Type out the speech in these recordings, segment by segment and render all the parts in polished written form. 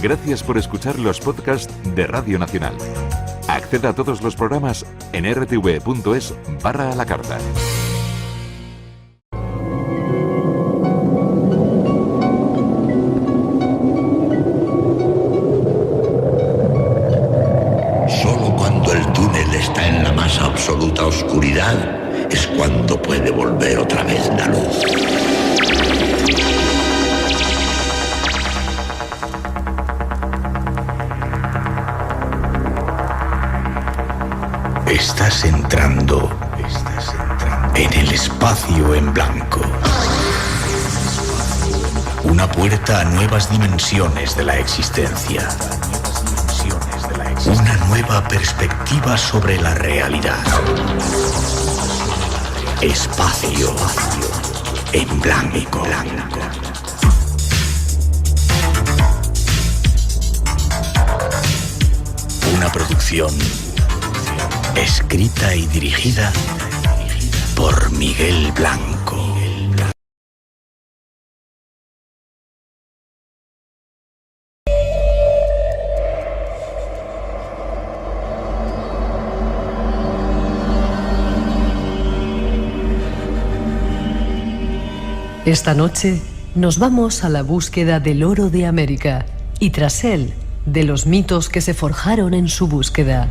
Gracias por escuchar los podcasts de Radio Nacional. Acceda a todos los programas en rtv.es/a la carta. Solo cuando el túnel está en la más absoluta oscuridad es cuando puede volver otra vez la luz. Estás entrando en el espacio en blanco. Una puerta a nuevas dimensiones de la existencia. Una nueva perspectiva sobre la realidad. Espacio en blanco. Una producción escrita y dirigida por Miguel Blanco. Esta noche nos vamos a la búsqueda del oro de América y tras él, de los mitos que se forjaron en su búsqueda.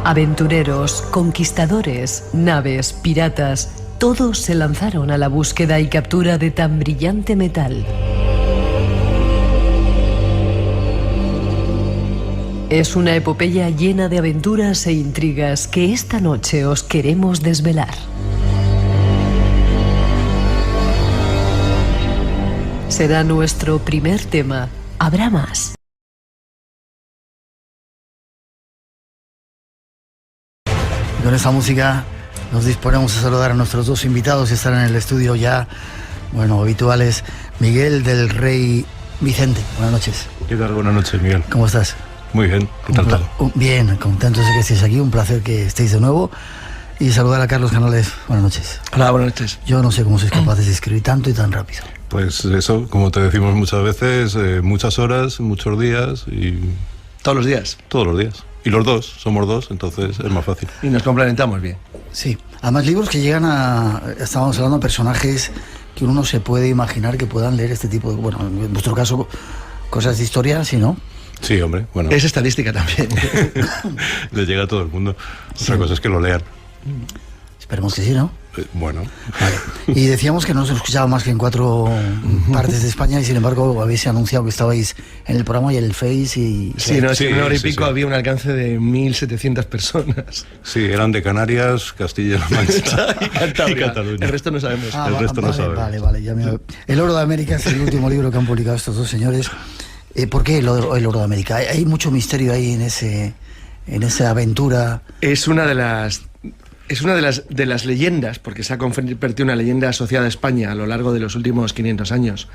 Aventureros, conquistadores, naves, piratas, todos se lanzaron a la búsqueda y captura de tan brillante metal. Es una epopeya llena de aventuras e intrigas que esta noche os queremos desvelar. Será nuestro primer tema. Habrá más. Con esta música nos disponemos a saludar a nuestros dos invitados y estar en el estudio ya, habituales. Miguel del Rey Vicente, buenas noches. ¿Qué tal? Buenas noches, Miguel. ¿Cómo estás? Muy bien, ¿qué tal todo? Bien, contentos de que estéis aquí, un placer que estéis de nuevo. Y saludar a Carlos Canales, buenas noches. Hola, buenas noches. Yo no sé cómo sois capaces de escribir tanto y tan rápido. Pues eso, como te decimos muchas veces, muchas horas, muchos días y... ¿Todos los días? Todos los días. Y los dos, somos dos, entonces es más fácil. Y nos complementamos bien. Sí, además libros que llegan a... Estábamos hablando de personajes que uno se puede imaginar que puedan leer este tipo de... en vuestro caso, cosas de historia, ¿sí, no? Sí, hombre, bueno. Es estadística también. Le llega a todo el mundo. Otra cosa es que lo lean. Esperemos que sí, ¿no? Bueno. Vale. Y decíamos que no se escuchaba más que en 4 partes de España y sin embargo habéis anunciado que estabais en el programa y en el Face y... Sí, en una hora y pico había un alcance de 1.700 personas. Sí, eran de Canarias, Castilla-La Mancha y Cataluña. El resto no sabemos. El resto no sabemos. Vale, ya El Oro de América es el último libro que han publicado estos dos señores. ¿Por qué el Oro de América? Hay mucho misterio ahí en esa aventura. Es una de las leyendas, porque se ha convertido en una leyenda asociada a España a lo largo de los últimos 500 años.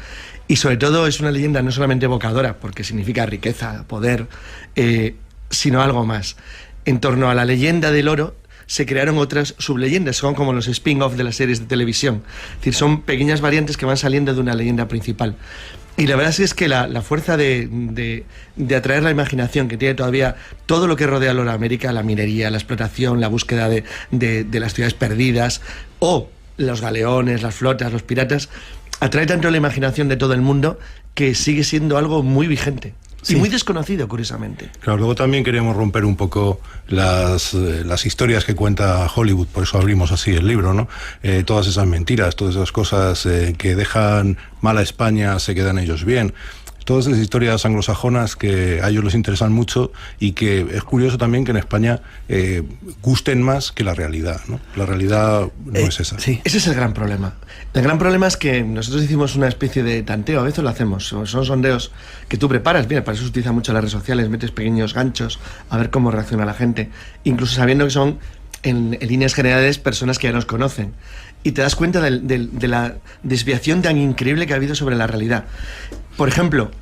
Y sobre todo es una leyenda no solamente evocadora, porque significa riqueza, poder, sino algo más. En torno a la leyenda del oro se crearon otras subleyendas, son como los spin-off de las series de televisión. Es decir, son pequeñas variantes que van saliendo de una leyenda principal. Y la verdad es que la fuerza de atraer la imaginación que tiene todavía todo lo que rodea a América, la minería, la explotación, la búsqueda de las ciudades perdidas, o los galeones, las flotas, los piratas, atrae tanto la imaginación de todo el mundo que sigue siendo algo muy vigente. Sí. Y muy desconocido, curiosamente. Claro, luego también queríamos romper un poco las historias que cuenta Hollywood, por eso abrimos así el libro, ¿no? Todas esas mentiras, todas esas cosas que dejan mal a España, se quedan ellos bien. Todas esas historias anglosajonas que a ellos les interesan mucho y que es curioso también que en España gusten más que la realidad, ¿no? La realidad no es esa. Sí. Ese es el gran problema. El gran problema es que nosotros hicimos una especie de tanteo, a veces lo hacemos, son sondeos que tú preparas, mira, para eso se utilizan mucho las redes sociales, metes pequeños ganchos a ver cómo reacciona la gente, incluso sabiendo que son en líneas generales personas que ya nos conocen. Y te das cuenta de la desviación tan increíble que ha habido sobre la realidad. Por ejemplo,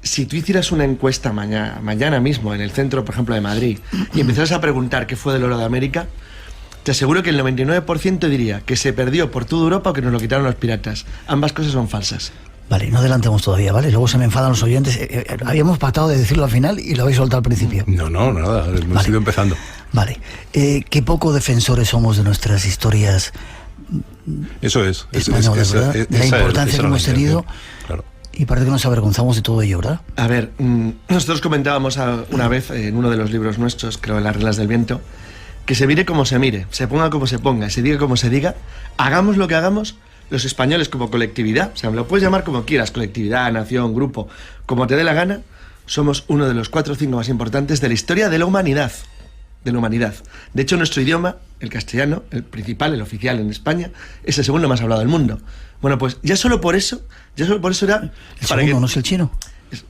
si tú hicieras una encuesta mañana mismo en el centro, por ejemplo, de Madrid, y empezaras a preguntar qué fue del oro de América, te aseguro que el 99% diría que se perdió por toda Europa o que nos lo quitaron los piratas. Ambas cosas son falsas. Vale, no adelantemos todavía, ¿vale? Luego se me enfadan los oyentes. Habíamos pactado de decirlo al final y lo habéis soltado al principio. No, nada, hemos ido empezando. Vale. Qué poco defensores somos de nuestras historias Eso es. españolas, ¿verdad? De la importancia que hemos tenido. Claro. Y parece que nos avergonzamos de todo ello, ¿verdad? A ver, nosotros comentábamos una vez en uno de los libros nuestros, creo en Las reglas del viento, que se mire como se mire, se ponga como se ponga, se diga como se diga, hagamos lo que hagamos, los españoles como colectividad, o sea, me lo puedes llamar como quieras, colectividad, nación, grupo, como te dé la gana, somos uno de los 4 o 5 más importantes de la historia de la humanidad. De la humanidad. De hecho, nuestro idioma, el castellano, el principal, el oficial en España, es el segundo más hablado del mundo. Bueno, pues ya solo por eso era... El segundo, ¿no es el chino?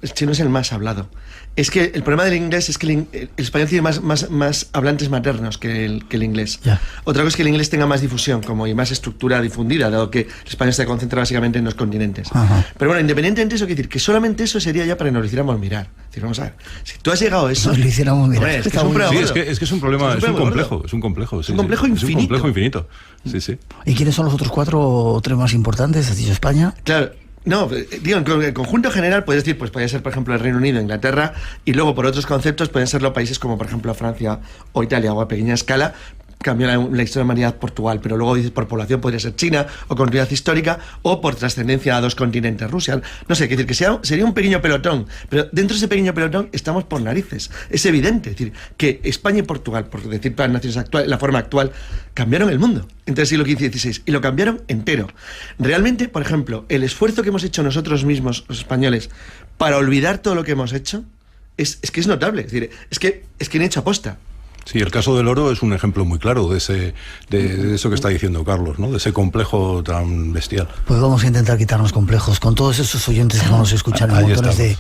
El chino es el más hablado. Es que el problema del inglés es que el español tiene más hablantes maternos que el inglés. Ya. Otra cosa es que el inglés tenga más difusión y más estructura difundida, dado que el español se concentra básicamente en los continentes. Ajá. Pero bueno, independientemente de eso, quiero decir que solamente eso sería ya para que nos lo hiciéramos mirar. Es decir, vamos a ver, si tú has llegado a eso... Nos lo hiciéramos mirar. Hombre, es que Está es un muy problema Sí, gordo. es que es un problema, es un complejo. Es un complejo Es un complejo infinito. Sí. ¿Y quiénes son los otros 4 o 3 más importantes? ¿Has dicho España? Claro. No, digo, en el conjunto general puedes decir, pues podría ser, por ejemplo, el Reino Unido, Inglaterra, y luego por otros conceptos pueden ser los países como, por ejemplo, Francia o Italia, o a pequeña escala. Cambió la historia de la humanidad Portugal, pero luego dices por población podría ser China, o continuidad histórica, o por trascendencia a 2 continentes, Rusia. No sé, quiero decir que sería un pequeño pelotón, pero dentro de ese pequeño pelotón estamos por narices. Es evidente, es decir, que España y Portugal, por decir para las naciones actuales, la forma actual, cambiaron el mundo entre el siglo XV y XVI, y lo cambiaron entero. Realmente, por ejemplo, el esfuerzo que hemos hecho nosotros mismos, los españoles, para olvidar todo lo que hemos hecho, es que es notable. Es decir, es que han hecho aposta. Sí, el caso del oro es un ejemplo muy claro de eso que está diciendo Carlos, ¿no? De ese complejo tan bestial. Pues vamos a intentar quitarnos complejos con todos esos oyentes que nos escuchan en Ahí montones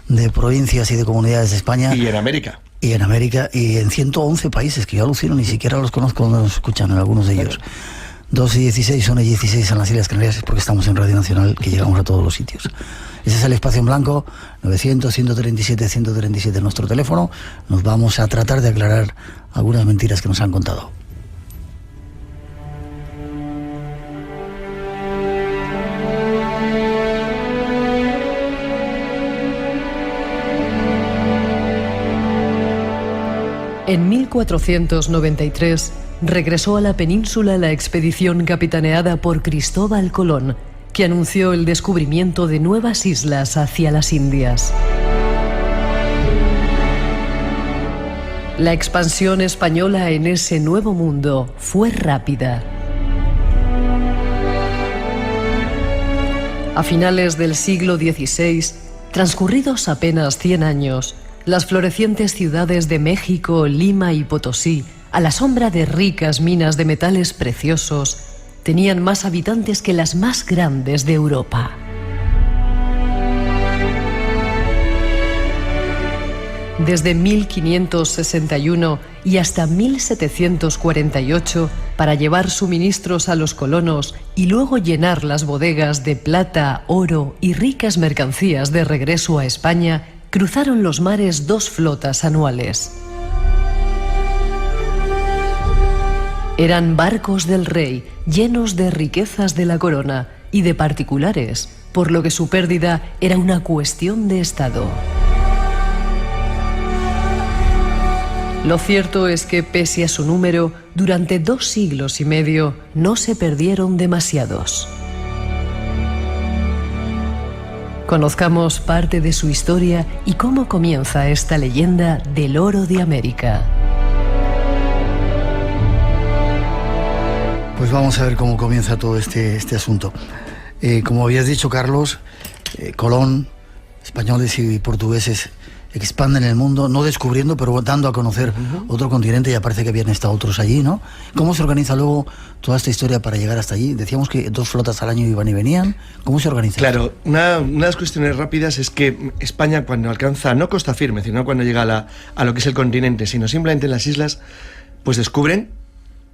de provincias y de comunidades de España. Y en América. Y en América, y en 111 países, que yo alucino, ni siquiera los conozco, nos escuchan en algunos de ellos. 2 y 16, 1 y 16 en las Islas Canarias, es porque estamos en Radio Nacional, que llegamos a todos los sitios. Ese es el espacio en blanco, 900-137-137 nuestro teléfono. Nos vamos a tratar de aclarar algunas mentiras que nos han contado. En 1493 regresó a la península la expedición capitaneada por Cristóbal Colón, que anunció el descubrimiento de nuevas islas hacia las Indias. La expansión española en ese nuevo mundo fue rápida. A finales del siglo XVI, transcurridos apenas 100 años, las florecientes ciudades de México, Lima y Potosí, a la sombra de ricas minas de metales preciosos, tenían más habitantes que las más grandes de Europa. Desde 1561 y hasta 1748, para llevar suministros a los colonos y luego llenar las bodegas de plata, oro y ricas mercancías de regreso a España, cruzaron los mares 2 flotas anuales. Eran barcos del rey, llenos de riquezas de la corona y de particulares, por lo que su pérdida era una cuestión de Estado. Lo cierto es que, pese a su número, durante 2 siglos y medio no se perdieron demasiados. Conozcamos parte de su historia y cómo comienza esta leyenda del oro de América. Pues vamos a ver cómo comienza todo este asunto. Como habías dicho, Carlos, Colón, españoles y portugueses expanden el mundo, no descubriendo, pero dando a conocer otro continente. Ya parece que habían estado otros allí, ¿no? ¿Cómo se organiza luego toda esta historia para llegar hasta allí? Decíamos que 2 flotas al año iban y venían. ¿Cómo se organiza? Claro, una de las cuestiones rápidas es que España, cuando alcanza, no costa firme, sino cuando llega a lo que es el continente, sino simplemente en las islas, pues descubren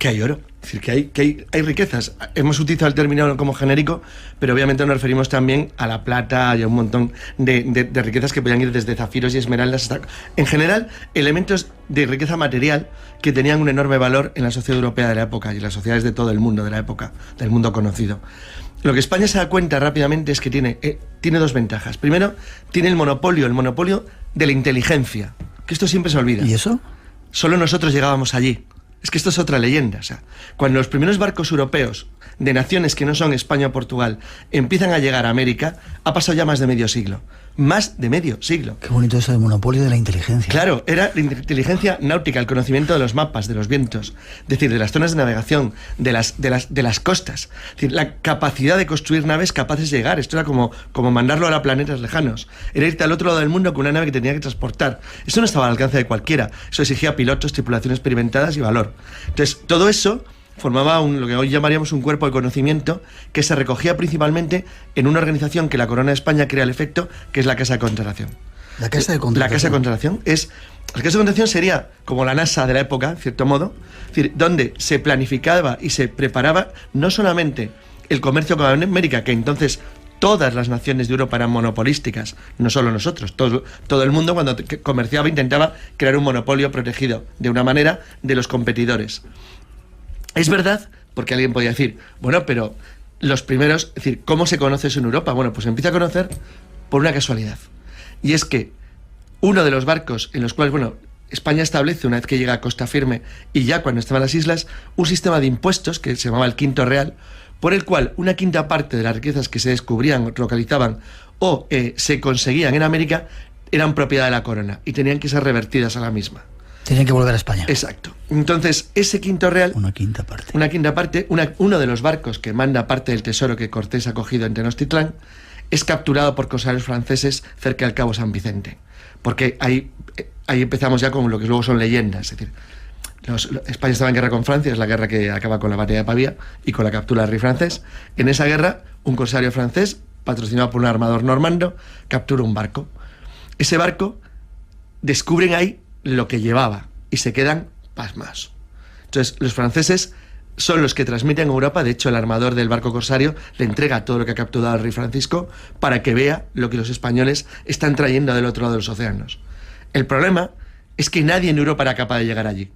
que hay oro, es decir, que hay riquezas. Hemos utilizado el término como genérico, pero obviamente nos referimos también a la plata y a un montón de riquezas que podían ir desde zafiros y esmeraldas hasta, en general, elementos de riqueza material que tenían un enorme valor en la sociedad europea de la época y en las sociedades de todo el mundo de la época, del mundo conocido. Lo que España se da cuenta rápidamente es que tiene dos ventajas. Primero, tiene el monopolio de la inteligencia, que esto siempre se olvida. ¿Y eso? Solo nosotros llegábamos allí. Es que esto es otra leyenda. O sea, cuando los primeros barcos europeos de naciones que no son España o Portugal empiezan a llegar a América, ha pasado ya más de medio siglo. Más de medio siglo. Qué bonito eso del monopolio de la inteligencia. Claro, era la inteligencia náutica, el conocimiento de los mapas, de los vientos, es decir, de las zonas de navegación, de las costas. Es decir, la capacidad de construir naves capaces de llegar. Esto era como mandarlo a planetas lejanos. Era irte al otro lado del mundo con una nave que tenía que transportar. Eso no estaba al alcance de cualquiera. Eso exigía pilotos, tripulaciones experimentadas y valor. Entonces, todo eso formaba lo que hoy llamaríamos un cuerpo de conocimiento que se recogía principalmente en una organización que la Corona de España crea al efecto, que es la Casa de Contratación. La Casa de Contratación. La Casa de Contratación la Casa de Contratación sería como la NASA de la época, en cierto modo, es decir, donde se planificaba y se preparaba no solamente el comercio con América, que entonces todas las naciones de Europa eran monopolísticas, no solo nosotros, todo el mundo cuando comerciaba intentaba crear un monopolio protegido de una manera de los competidores. Es verdad, porque alguien podría decir, bueno, pero los primeros, es decir, ¿cómo se conoce eso en Europa? Bueno, pues se empieza a conocer por una casualidad. Y es que uno de los barcos en los cuales, bueno, España establece, una vez que llega a costa firme y ya cuando estaban las islas, un sistema de impuestos que se llamaba el Quinto Real, por el cual una quinta parte de las riquezas que se descubrían, localizaban o se conseguían en América eran propiedad de la corona y tenían que ser revertidas a la misma. Tenían que volver a España. Exacto. Entonces, ese Quinto Real... Una quinta parte. Uno de los barcos que manda parte del tesoro que Cortés ha cogido en Tenochtitlán es capturado por corsarios franceses cerca del Cabo San Vicente. Porque ahí empezamos ya con lo que luego son leyendas. Es decir, España estaba en guerra con Francia, es la guerra que acaba con la batalla de Pavía y con la captura del rey francés. En esa guerra, un corsario francés, patrocinado por un armador normando, captura un barco. Ese barco, descubren ahí lo que llevaba y se quedan pasmados. Entonces, los franceses son los que transmiten a Europa. De hecho, el armador del barco corsario le entrega todo lo que ha capturado al rey Francisco para que vea lo que los españoles están trayendo del otro lado de los océanos. El problema es que nadie en Europa era capaz de llegar allí.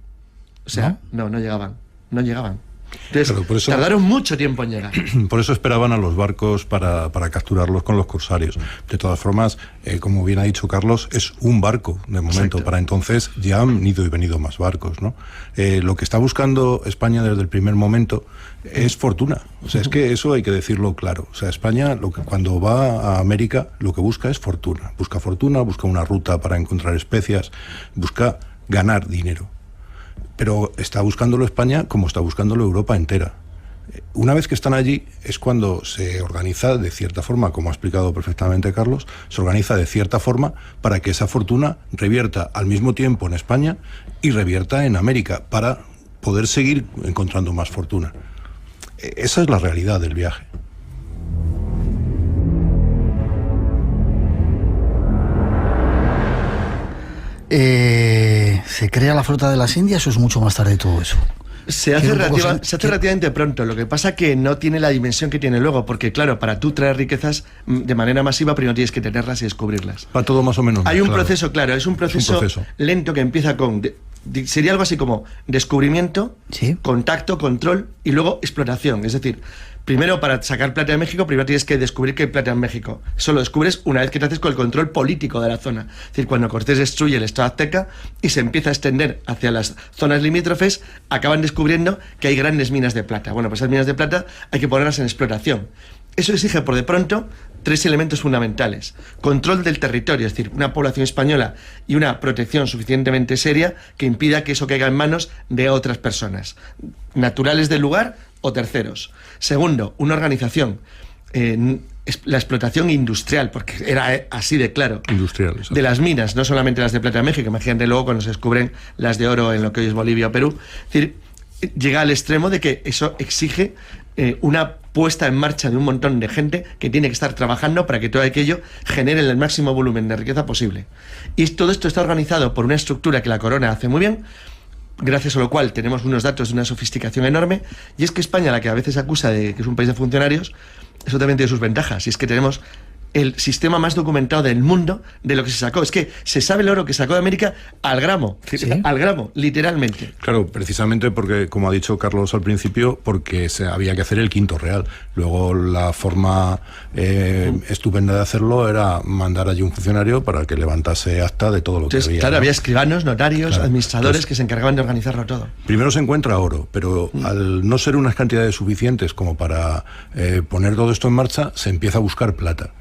O sea, no llegaban. Entonces, claro, por eso, tardaron mucho tiempo en llegar. Por eso esperaban a los barcos para capturarlos con los corsarios. De todas formas, como bien ha dicho Carlos, es un barco de momento. Exacto. Para entonces ya han ido y venido más barcos, ¿no? Lo que está buscando España desde el primer momento es fortuna. O sea, es que eso hay que decirlo claro. O sea, España, cuando va a América, lo que busca es fortuna. Busca fortuna, busca una ruta para encontrar especias, busca ganar dinero. Pero está buscándolo España como está buscándolo Europa entera. Una vez que están allí es cuando se organiza de cierta forma, como ha explicado perfectamente Carlos, se organiza de cierta forma para que esa fortuna revierta al mismo tiempo en España y revierta en América para poder seguir encontrando más fortuna. Esa es la realidad del viaje. ¿Se crea la flota de las Indias o es mucho más tarde todo eso? Se hace relativamente pronto. Lo que pasa que no tiene la dimensión que tiene luego, porque claro, para tú traer riquezas de manera masiva, primero tienes que tenerlas y descubrirlas. Va todo más o menos. Hay un proceso, claro, es un proceso lento que empieza con... sería algo así como descubrimiento, ¿sí?, contacto, control y luego explotación. Es decir, primero para sacar plata de México, primero tienes que descubrir que hay plata en México. Eso lo descubres una vez que te haces con el control político de la zona. Es decir, cuando Cortés destruye el estado azteca y se empieza a extender hacia las zonas limítrofes, acaban descubriendo que hay grandes minas de plata. Bueno, pues esas minas de plata hay que ponerlas en explotación. Eso exige, por de pronto, 3 elementos fundamentales. Control del territorio, es decir, una población española y una protección suficientemente seria que impida que eso caiga en manos de otras personas, naturales del lugar o terceros. Segundo, una organización, la explotación industrial, porque era así de claro, industrial, exacto, de las minas, no solamente las de plata de México, imagínate luego cuando se descubren las de oro en lo que hoy es Bolivia o Perú. Es decir, llega al extremo de que eso exige una puesta en marcha de un montón de gente que tiene que estar trabajando para que todo aquello genere el máximo volumen de riqueza posible. Y todo esto está organizado por una estructura que la corona hace muy bien, gracias a lo cual tenemos unos datos de una sofisticación enorme, y es que España, la que a veces acusa de que es un país de funcionarios, eso también tiene sus ventajas, y es que tenemos el sistema más documentado del mundo de lo que se sacó. Es que se sabe el oro que sacó de América al gramo, ¿sí? Al gramo, literalmente. Claro, precisamente porque, como ha dicho Carlos al principio, porque se había que hacer el quinto real. Luego la forma estupenda de hacerlo era mandar allí un funcionario para que levantase acta de todo lo que había. Claro, ¿no? Había escribanos, notarios, claro, administradores que se encargaban de organizarlo todo. Primero se encuentra oro, pero al no ser unas cantidades suficientes como para poner todo esto en marcha, se empieza a buscar plata.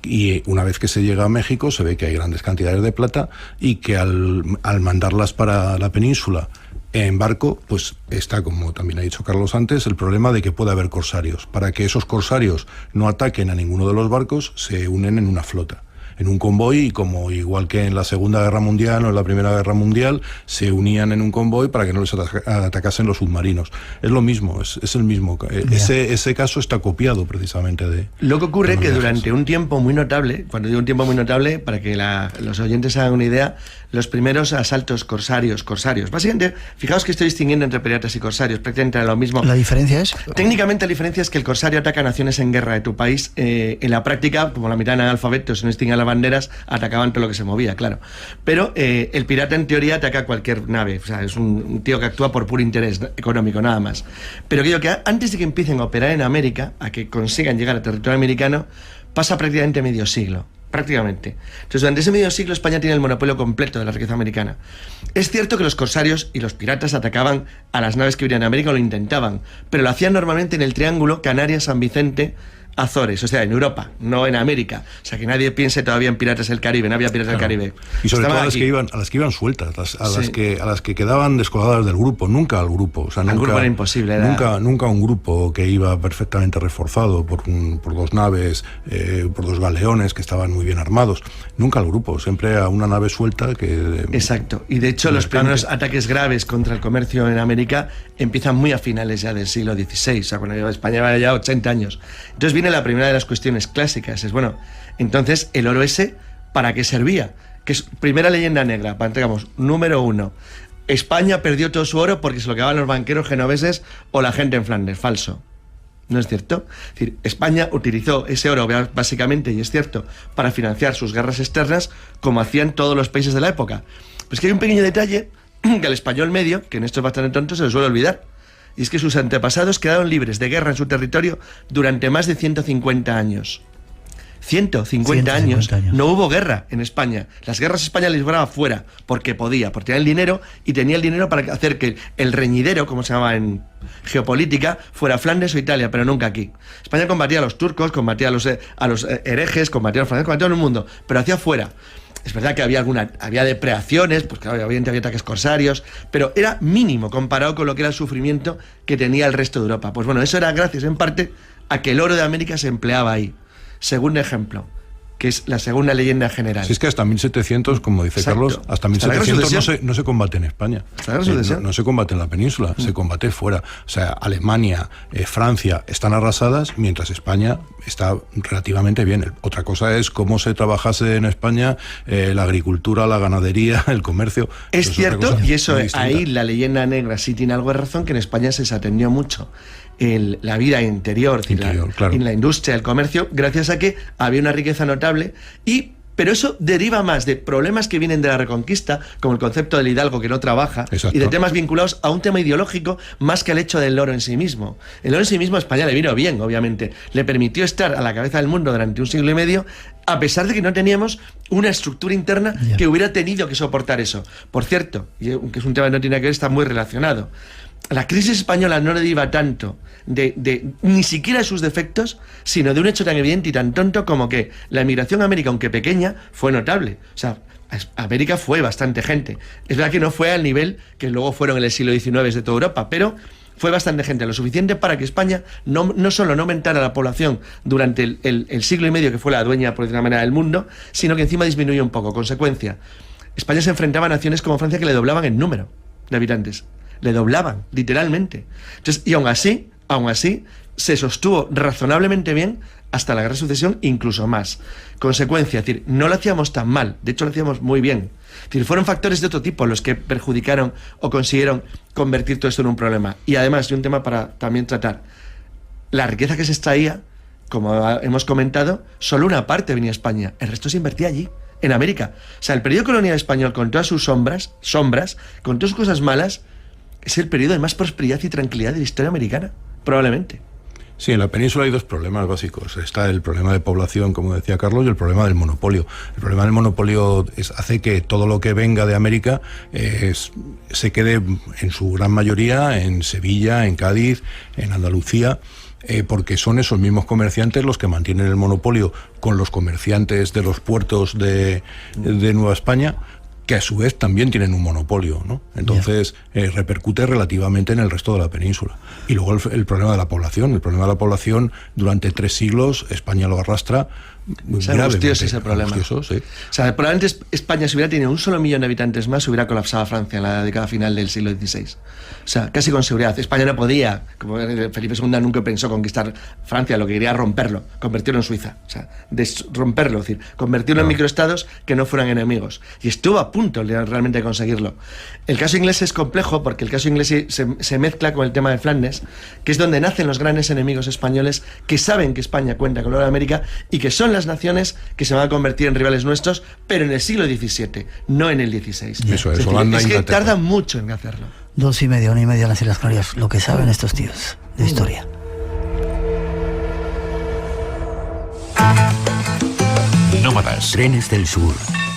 Y una vez que se llega a México se ve que hay grandes cantidades de plata y que al mandarlas para la península en barco, pues está, como también ha dicho Carlos antes, el problema de que puede haber corsarios. Para que esos corsarios no ataquen a ninguno de los barcos, se unen en una flota, en un convoy, y como igual que en la Segunda Guerra Mundial o en la Primera Guerra Mundial, se unían en un convoy para que no les atacasen los submarinos. Es lo mismo, es el mismo. Ese caso está copiado precisamente de... Lo que ocurre es que durante un tiempo muy notable, cuando digo un tiempo muy notable, para que los oyentes hagan una idea, los primeros asaltos corsarios, básicamente, fijaos que estoy distinguiendo entre piratas y corsarios, prácticamente era lo mismo. ¿La diferencia es? Técnicamente la diferencia es que el corsario ataca naciones en guerra de tu país. En la práctica, como la mitad eran analfabetos y no distinguían las banderas, atacaban todo lo que se movía, claro. Pero el pirata en teoría ataca cualquier nave, o sea, es un tío que actúa por puro interés económico, nada más. Pero creo que antes de que empiecen a operar en América, a que consigan llegar al territorio americano, pasa prácticamente medio siglo. Prácticamente. Entonces, durante ese medio siglo España tiene el monopolio completo de la riqueza americana. Es cierto que los corsarios y los piratas atacaban a las naves que venían a América, o lo intentaban, pero lo hacían normalmente en el triángulo Canarias, San Vicente, Azores, o sea, en Europa, no en América. O sea, que nadie piense todavía en piratas del Caribe, no había piratas del Caribe. Y sobre todo a las que iban sueltas, a las que quedaban descolgadas del grupo, nunca al grupo. O sea, al grupo era imposible. Nunca un grupo que iba perfectamente reforzado por dos naves, por dos galeones que estaban muy bien armados. Nunca al grupo, siempre a una nave suelta que... Exacto. Y de hecho los primeros ataques graves contra el comercio en América empiezan muy a finales ya del siglo XVI, o sea, cuando España lleva ya 80 años. Entonces viene la primera de las cuestiones clásicas, es bueno, entonces el oro ese, ¿para qué servía? Que es primera leyenda negra, digamos, número 1. España perdió todo su oro porque se lo quedaban los banqueros genoveses o la gente en Flandes. Falso. ¿No es cierto? Es decir, España utilizó ese oro básicamente, y es cierto, para financiar sus guerras externas, como hacían todos los países de la época. Pues que hay un pequeño detalle que al español medio, que en esto es bastante tonto, se le suele olvidar. Y es que sus antepasados quedaron libres de guerra en su territorio durante más de 150 años. 150 años. No hubo guerra en España. Las guerras España les libraba fuera, porque podía, porque tenía el dinero, y tenía el dinero para hacer que el reñidero, como se llama en geopolítica, fuera Flandes o Italia, pero nunca aquí. España combatía a los turcos, combatía a los herejes, combatía a los franceses, combatía a todo el mundo, pero hacía fuera. Es verdad que había depredaciones, pues claro, obviamente había ataques corsarios, pero era mínimo comparado con lo que era el sufrimiento que tenía el resto de Europa. Pues bueno, eso era gracias en parte a que el oro de América se empleaba ahí. Segundo ejemplo, que es la segunda leyenda general. Si es que hasta 1700, como dice Carlos, hasta 1700 no se combate en España. No se combate en la península, se combate fuera. O sea, Alemania, Francia están arrasadas, mientras España está relativamente bien. Otra cosa es cómo se trabajase en España la agricultura, la ganadería, el comercio. Es cierto, y eso ahí la leyenda negra sí tiene algo de razón, que en España se desatendió mucho la vida interior, claro, en la industria, el comercio, gracias a que había una riqueza notable, pero eso deriva más de problemas que vienen de la Reconquista, como el concepto del hidalgo que no trabaja, y de temas vinculados a un tema ideológico más que al hecho del oro en sí mismo. El oro en sí mismo a España le vino bien, obviamente. Le permitió estar a la cabeza del mundo durante un siglo y medio, a pesar de que no teníamos una estructura interna que hubiera tenido que soportar eso. Por cierto, y aunque es un tema que no tiene que ver, está muy relacionado. La crisis española no deriva tanto de ni siquiera de sus defectos, sino de un hecho tan evidente y tan tonto como que la emigración a América, aunque pequeña, fue notable. O sea, a América fue bastante gente. Es verdad que no fue al nivel que luego fueron en el siglo XIX de toda Europa, pero fue bastante gente, lo suficiente para que España no solo no aumentara la población durante el siglo y medio que fue la dueña, por decir una manera, del mundo, sino que encima disminuyó un poco. Consecuencia, España se enfrentaba a naciones como Francia que le doblaban el número de habitantes. Le doblaban, literalmente. Entonces, y aún así, se sostuvo razonablemente bien hasta la Guerra de Sucesión, incluso más. Consecuencia, es decir, no lo hacíamos tan mal, de hecho lo hacíamos muy bien. Es decir, fueron factores de otro tipo los que perjudicaron o consiguieron convertir todo esto en un problema. Y además, y un tema para también tratar, la riqueza que se extraía, como hemos comentado, solo una parte venía a España, el resto se invertía allí, en América. O sea, el periodo colonial español, con todas sus sombras, con todas sus cosas malas, es el periodo de más prosperidad y tranquilidad de la historia americana, probablemente. Sí, en la península hay dos problemas básicos. Está el problema de población, como decía Carlos, y el problema del monopolio. El problema del monopolio hace que todo lo que venga de América se quede en su gran mayoría en Sevilla, en Cádiz, en Andalucía, porque son esos mismos comerciantes los que mantienen el monopolio con los comerciantes de los puertos de Nueva España, que a su vez también tienen un monopolio, ¿no? Entonces repercute relativamente en el resto de la península. Y luego el problema de la población. El problema de la población, durante 3 siglos, España lo arrastra. Es angustioso ese problema. Angustioso, sí. O sea, probablemente España, si hubiera tenido 1 solo millón de habitantes más, hubiera colapsado a Francia en la década final del siglo XVI. O sea, casi con seguridad. España no podía, como Felipe II nunca pensó conquistar Francia, lo que quería romperlo, convertirlo en Suiza. O sea, romperlo, es decir, convertirlo en microestados que no fueran enemigos. Y estuvo a punto realmente de conseguirlo. El caso inglés es complejo porque el caso inglés se mezcla con el tema de Flandes, que es donde nacen los grandes enemigos españoles que saben que España cuenta con el oro de América y que son las naciones que se van a convertir en rivales nuestros, pero en el siglo XVII, no en el XVI. Eso es, Holanda, es que Inglaterra. tardan mucho en hacerlo. 2:30, 1:30 en las Islas Canarias. Lo que saben estos tíos de historia. Nómadas. Trenes del sur,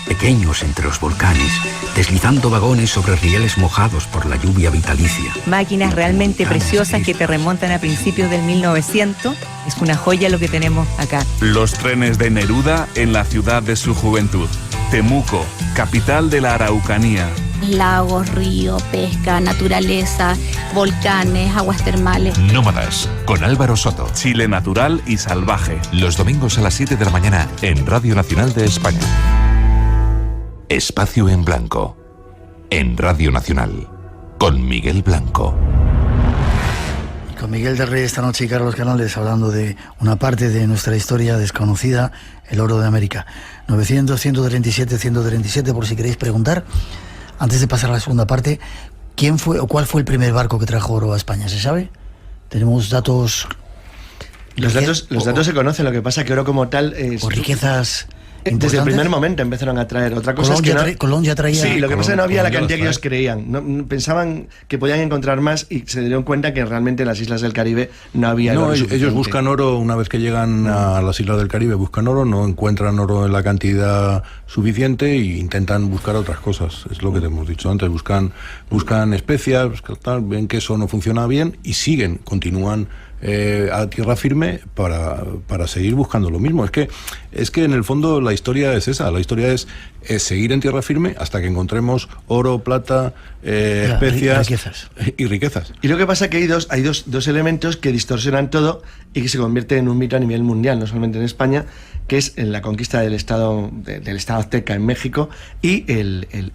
pequeños entre los volcanes, deslizando vagones sobre rieles mojados por la lluvia vitalicia. Máquinas realmente preciosas que te remontan a principios del 1900. Es una joya lo que tenemos acá. Los trenes de Neruda en la ciudad de su juventud. Temuco, capital de la Araucanía. Lagos, río, pesca, naturaleza, volcanes, aguas termales. Nómadas, con Álvaro Soto. Chile natural y salvaje. Los domingos a las 7 de la mañana en Radio Nacional de España. Espacio en Blanco. En Radio Nacional. Con Miguel Blanco. Con Miguel del Rey esta noche y Carlos Canales hablando de una parte de nuestra historia desconocida, el oro de América. 900-137-137 por si queréis preguntar. Antes de pasar a la segunda parte, ¿quién fue o cuál fue el primer barco que trajo oro a España? ¿Se sabe? ¿Tenemos datos? Los datos se conocen, lo que pasa que oro como tal es... ¿O riquezas Desde el primer momento empezaron a traer. Otra cosa Colón ya traía... Sí, lo que pasa es que no había la cantidad que ellos creían. No, pensaban que podían encontrar más y se dieron cuenta que realmente en las islas del Caribe no había oro suficiente. Ellos buscan oro una vez que llegan a las islas del Caribe, buscan oro, no encuentran oro en la cantidad suficiente e intentan buscar otras cosas. Es lo que te hemos dicho antes. Buscan especias, ven que eso no funciona bien y continúan a tierra firme para seguir buscando lo mismo. Es que en el fondo la historia es esa. La historia es seguir en tierra firme hasta que encontremos oro, plata, especias y riquezas. Y lo que pasa es que hay dos elementos que distorsionan todo y que se convierten en un mito a nivel mundial, no solamente en España, que es la conquista del estado azteca en México y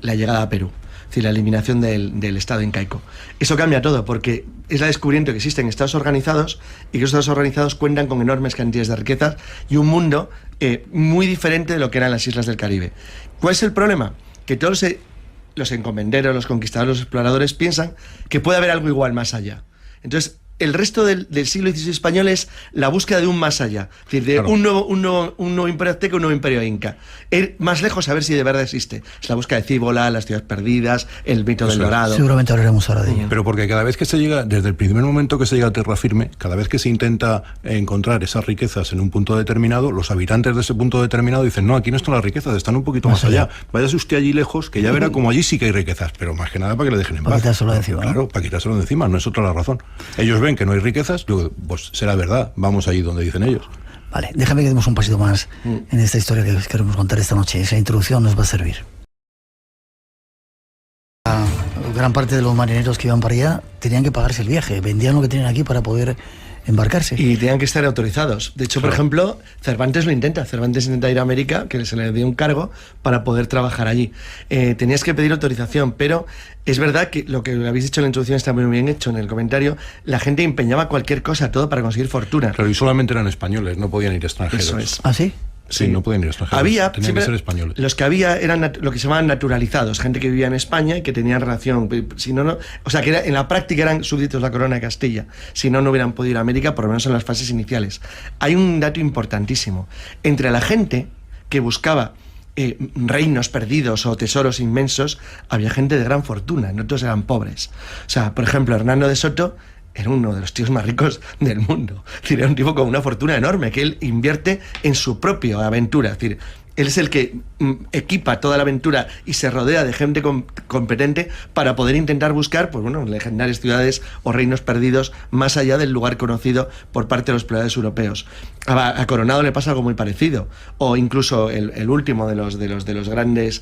la llegada a Perú. Es decir, la eliminación del Estado incaico. Eso cambia todo, porque es la descubrimiento que existen estados organizados y que esos estados organizados cuentan con enormes cantidades de riquezas y un mundo muy diferente de lo que eran las islas del Caribe. ¿Cuál es el problema? Que todos los encomenderos, los conquistadores, los exploradores piensan que puede haber algo igual más allá. Entonces, el resto del siglo XVI español es la búsqueda de un más allá, es decir, de un nuevo imperio azteca, un nuevo imperio inca. Ir más lejos a ver si de verdad existe. Es la búsqueda de Cíbola, las ciudades perdidas, el mito del Dorado. Seguramente hablaremos ahora de ello. Pero porque cada vez que se llega, desde el primer momento que se llega a tierra firme, cada vez que se intenta encontrar esas riquezas en un punto determinado, los habitantes de ese punto determinado dicen, no, aquí no están las riquezas, están un poquito más allá. Váyase usted allí lejos, que ya verá como allí sí que hay riquezas, pero más que nada para que le dejen en paz. Para quitárselo de encima. Claro, para quitárselo de encima, no es otra la razón. Ellos ven que no hay riquezas, pues será verdad, vamos allí donde dicen ellos. Vale, déjame que demos un pasito más en esta historia que queremos contar esta noche. Esa introducción nos va a servir. Gran parte de los marineros que iban para allá tenían que pagarse el viaje, vendían lo que tenían aquí para poder embarcarse. Y tenían que estar autorizados. De hecho, por ejemplo, Cervantes lo intenta. Cervantes intenta ir a América, que se le dio un cargo para poder trabajar allí. Tenías que pedir autorización, pero es verdad que lo que habéis dicho en la introducción está muy bien hecho en el comentario. La gente empeñaba cualquier cosa, todo para conseguir fortuna. Claro, y solamente eran españoles, no podían ir extranjeros. Eso es. ¿Ah, sí? Sí, no pueden ir extranjeros. Tenían que ser españoles. Los que había eran lo que se llamaban naturalizados, gente que vivía en España y que tenían relación. Si no, o sea, que en la práctica eran súbditos de la corona de Castilla. Si no, no hubieran podido ir a América, por lo menos en las fases iniciales. Hay un dato importantísimo. Entre la gente que buscaba reinos perdidos o tesoros inmensos, había gente de gran fortuna, no todos eran pobres. O sea, por ejemplo, Hernando de Soto era uno de los tíos más ricos del mundo. Es decir, era un tipo con una fortuna enorme que él invierte en su propia aventura. Es decir, él es el que equipa toda la aventura y se rodea de gente competente para poder intentar buscar, pues bueno, legendarias ciudades o reinos perdidos más allá del lugar conocido por parte de los exploradores europeos. A Coronado le pasa algo muy parecido, o incluso el último de los grandes